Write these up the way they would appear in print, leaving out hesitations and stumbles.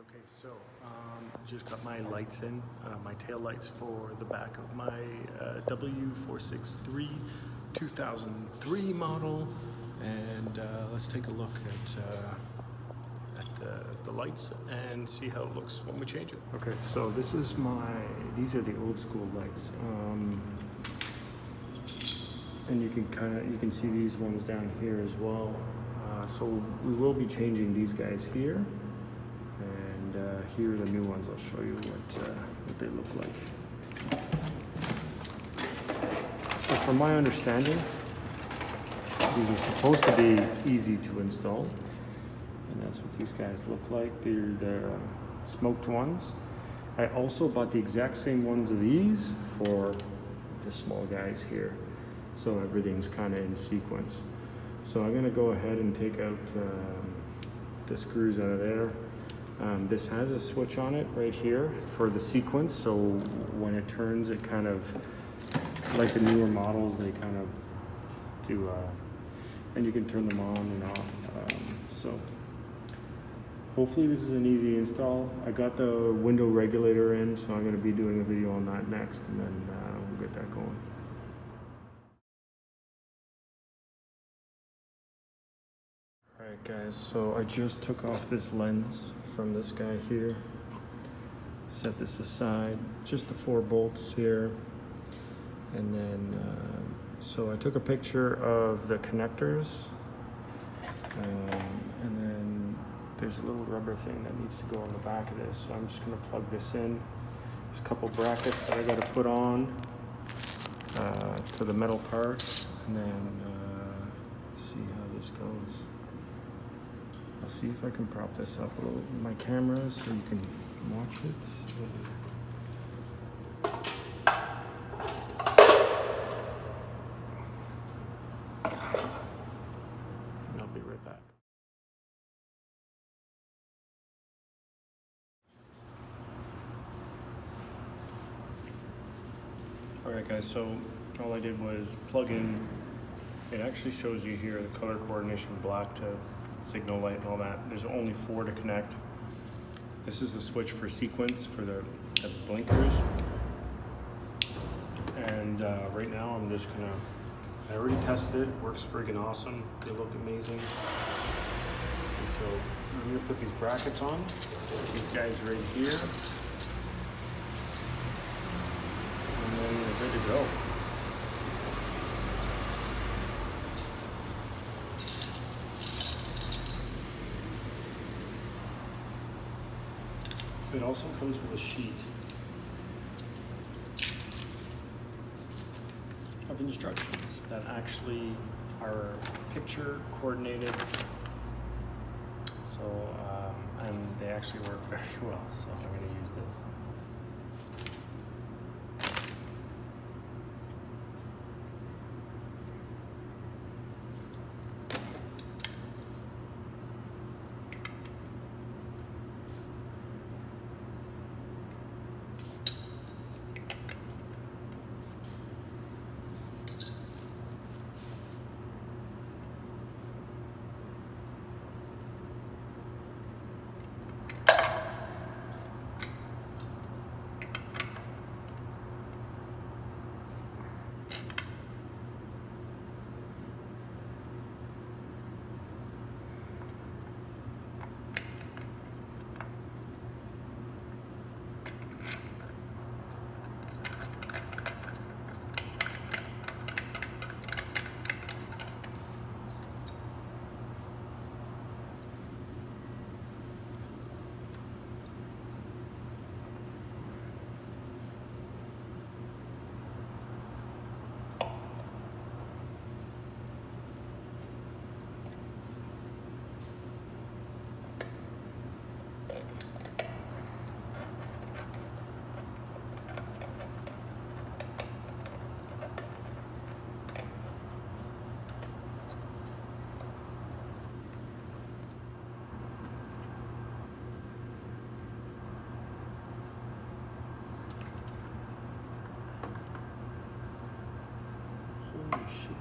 Okay, so I just got my lights in, my tail lights for the back of my W463 2003 model, and let's take a look at the lights and see how it looks when we change it. Okay, so these are the old school lights, and you can see these ones down here as well. So we will be changing these guys here. Here are the new ones. I'll show you what they look like. So from my understanding, these are supposed to be easy to install, and that's what these guys look like. They're the smoked ones. I also bought the exact same ones of these for the small guys here, so everything's kind of in sequence. So I'm going to go ahead and take out the screws out of there. This has a switch on it right here for the sequence, so when it turns, it kind of, like the newer models, they kind of do, and you can turn them on and off. So hopefully this is an easy install. I got the window regulator in, so I'm going to be doing a video on that next, and then we'll get that going. Alright guys, so I just took off this lens from this guy here, set this aside, just the 4 bolts here, and then so I took a picture of the connectors, and then there's a little rubber thing that needs to go on the back of this, so I'm just going to plug this in. There's a couple brackets that I got to put on to the metal part, and then let's see how this goes. I'll see if I can prop this up a little with my camera so you can watch it. And I'll be right back. Alright guys, so all I did was plug in, it actually shows you here the color coordination black to signal light and all that. There's only 4 to connect. This is a switch for sequence for the blinkers. And right now I'm just gonna, I already tested it, works friggin' awesome. They look amazing. And so I'm gonna put these brackets on, these guys right here. And then we're good to go. It also comes with a sheet of instructions that actually are picture coordinated. So, and they actually work very well. So I'm going to use this.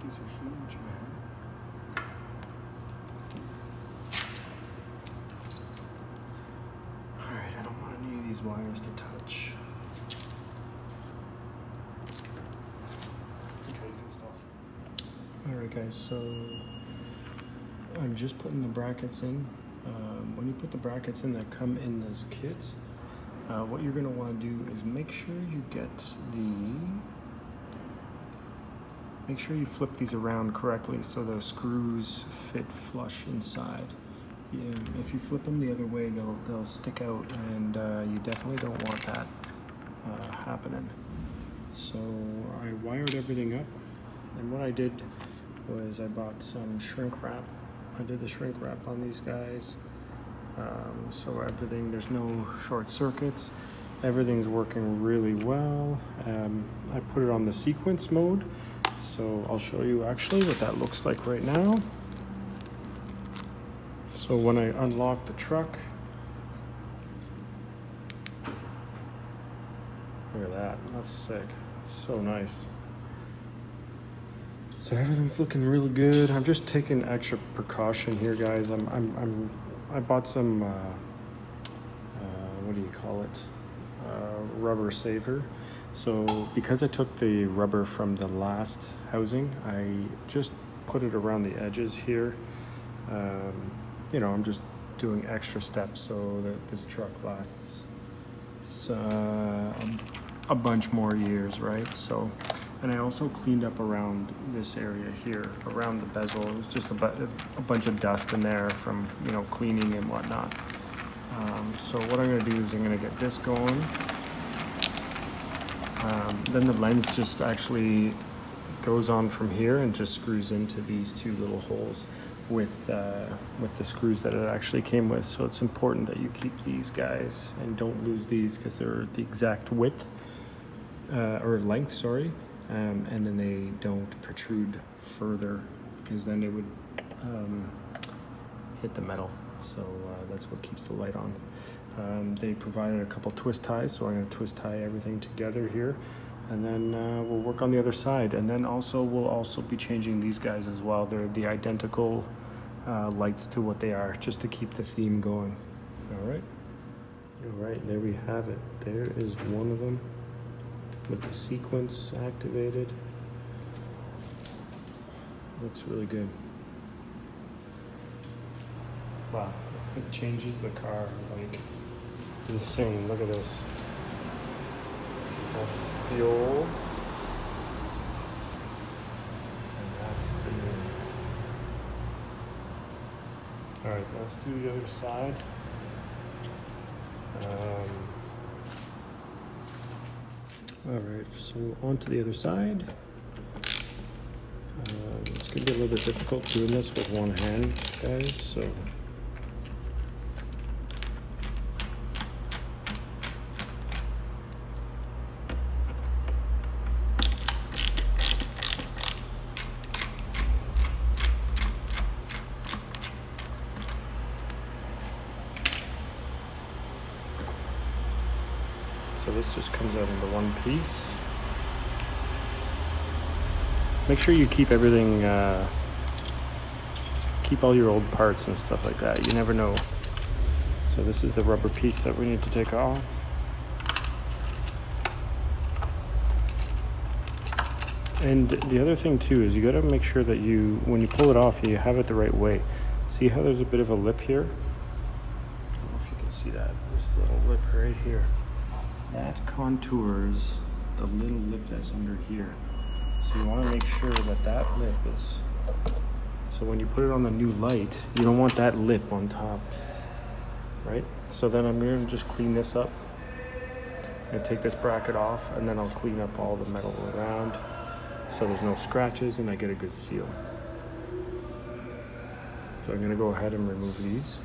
These are huge, man. Alright. these wires to touch. Okay, you can stop. Alright guys, so I'm just putting the brackets in. When you put the brackets in that come in this kit, what you're going to want to do is make sure you flip these around correctly so the screws fit flush inside. If you flip them the other way, they'll stick out, and you definitely don't want that happening. So I wired everything up, and what I did was I bought some shrink wrap. I did the shrink wrap on these guys, so there's no short circuits. Everything's working really well. I put it on the sequence mode, so I'll show you actually what that looks like right now. So when I unlock the truck, look at that, that's sick. It's so nice. So everything's looking really good. I'm just taking extra precaution here, guys. I bought some what do you call it? Rubber saver. So because I took the rubber from the last housing, I just put it around the edges here. You know, I'm just doing extra steps so that this truck lasts a bunch more years, right? So, and I also cleaned up around this area here, around the bezel. It was just a bunch of dust in there from, you know, cleaning and whatnot. So what I'm gonna do is I'm gonna get this going. Then the lens just actually goes on from here and just screws into these two little holes with the screws that it actually came with. So it's important that you keep these guys and don't lose these because they're the exact width or length, sorry, and then they don't protrude further because then it would hit the metal. So that's what keeps the light on. They provided a couple twist ties, so I'm going to twist tie everything together here, and then we'll work on the other side. And then we'll also be changing these guys as well. They're the identical lights to what they are, just to keep the theme going. All right, there we have it. There is one of them with the sequence activated. Looks really good. Wow, it changes the car like insane. Look at this. That's the old, and that's the new. All right, let's do the other side. All right, so on to the other side. It's gonna be a little bit difficult doing this with one hand, guys, so. So this just comes out into one piece. Make sure you keep everything, keep all your old parts and stuff like that. You never know. So this is the rubber piece that we need to take off. And the other thing too is you gotta make sure that when you pull it off, you have it the right way. See how there's a bit of a lip here? I don't know if you can see that, this little lip right here. That contours the little lip that's under here. So you want to make sure that that lip is, so when you put it on the new light, you don't want that lip on top, right? So then I'm going to just clean this up. I'm going to take this bracket off, and then I'll clean up all the metal around so there's no scratches and I get a good seal. So I'm going to go ahead and remove these.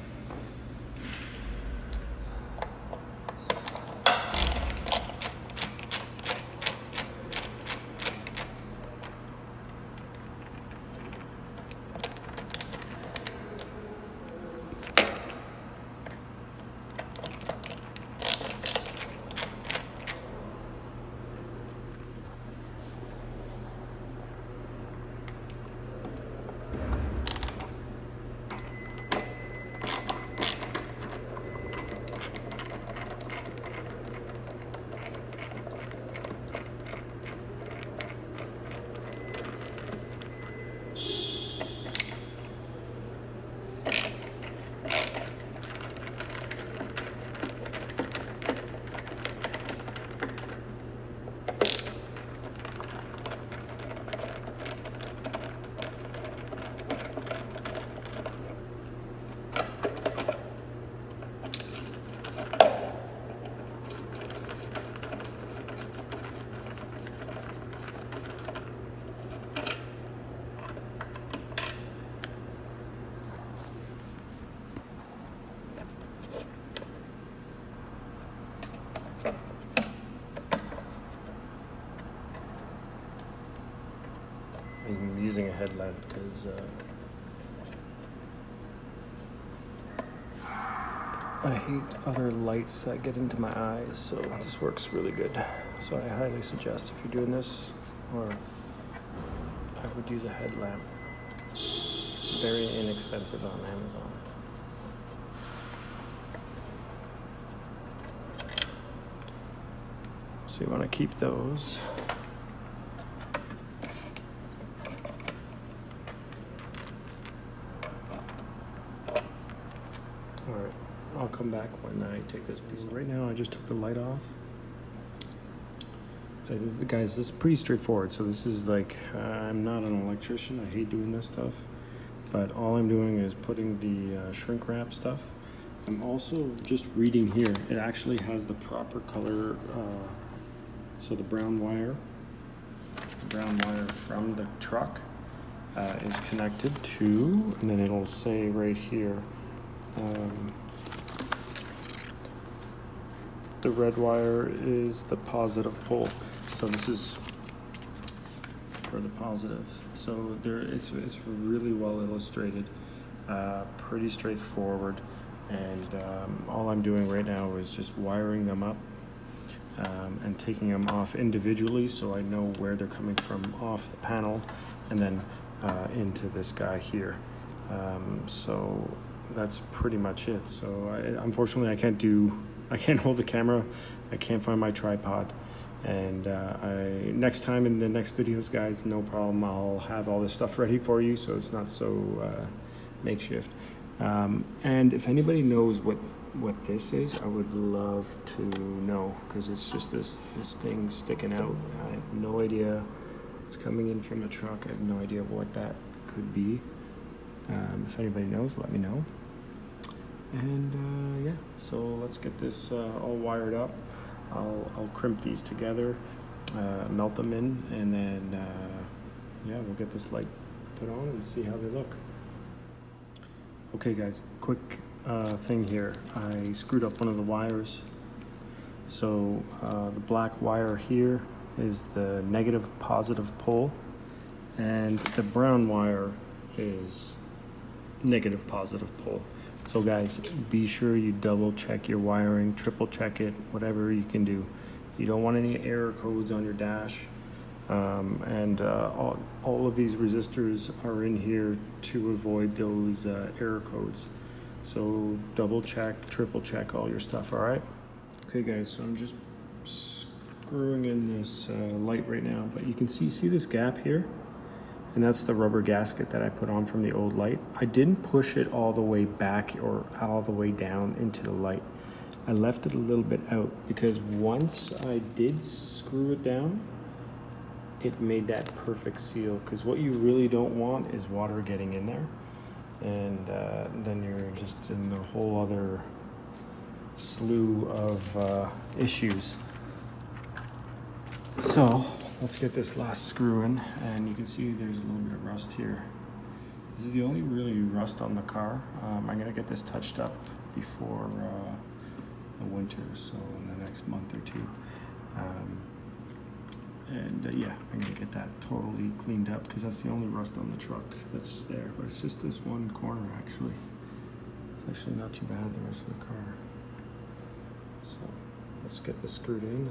using a headlamp because I hate other lights that get into my eyes, so this works really good. So I highly suggest if you're doing this, or I would use a headlamp. Very inexpensive on Amazon. So you want to keep those. All right, I'll come back when I take this piece. Right now I just took the light off. Guys, this is pretty straightforward. So this is like, I'm not an electrician. I hate doing this stuff. But all I'm doing is putting the shrink wrap stuff. I'm also just reading here. It actually has the proper color. So the brown wire from the truck is connected to, and then it'll say right here, the red wire is the positive pole. So this is for the positive. So it's really well illustrated, pretty straightforward, and all I'm doing right now is just wiring them up and taking them off individually, so I know where they're coming from off the panel, and then into this guy here. So that's pretty much it. So unfortunately, I can't hold the camera. I can't find my tripod. And next time in the next videos, guys, no problem. I'll have all this stuff ready for you, so it's not so makeshift. And if anybody knows what this is, I would love to know, because it's just this thing sticking out. I have no idea. It's coming in from a truck. I have no idea what that could be. If anybody knows, let me know. And yeah, so let's get this all wired up. I'll crimp these together, melt them in, and then yeah, we'll get this light put on and see how they look. Okay guys, quick thing here. I screwed up one of the wires. So the black wire here is the negative positive pole, and the brown wire is negative positive pole. So guys, be sure you double check your wiring, triple check it, whatever you can do. You don't want any error codes on your dash. And all of these resistors are in here to avoid those error codes. So double check, triple check all your stuff, all right? Okay guys, so I'm just screwing in this light right now, but you can see this gap here? And that's the rubber gasket that I put on from the old light. I didn't push it all the way back or all the way down into the light. I left it a little bit out, because once I did screw it down, it made that perfect seal, because what you really don't want is water getting in there, and then you're just in a whole other slew of issues. So let's get this last screw in, and you can see there's a little bit of rust here. This is the only really rust on the car. I'm gonna get this touched up before the winter, so in the next month or two. Yeah, I'm gonna get that totally cleaned up, because that's the only rust on the truck that's there. But it's just this one corner, actually. It's actually not too bad, the rest of the car. So let's get this screwed in.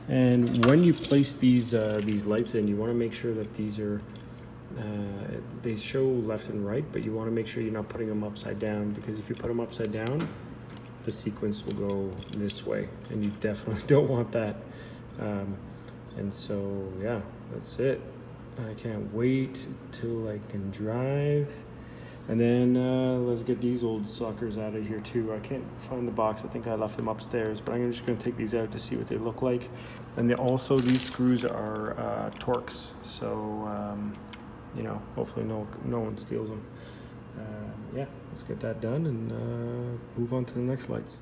And when you place these lights in, you want to make sure that these are, they show left and right, but you want to make sure you're not putting them upside down, because if you put them upside down, the sequence will go this way, and you definitely don't want that. And so, yeah, that's it. I can't wait till I can drive. And then let's get these old suckers out of here too. I can't find the box. I think I left them upstairs, but I'm just gonna take these out to see what they look like. And also these screws are Torx, so you know, hopefully no one steals them. Yeah, let's get that done and move on to the next lights.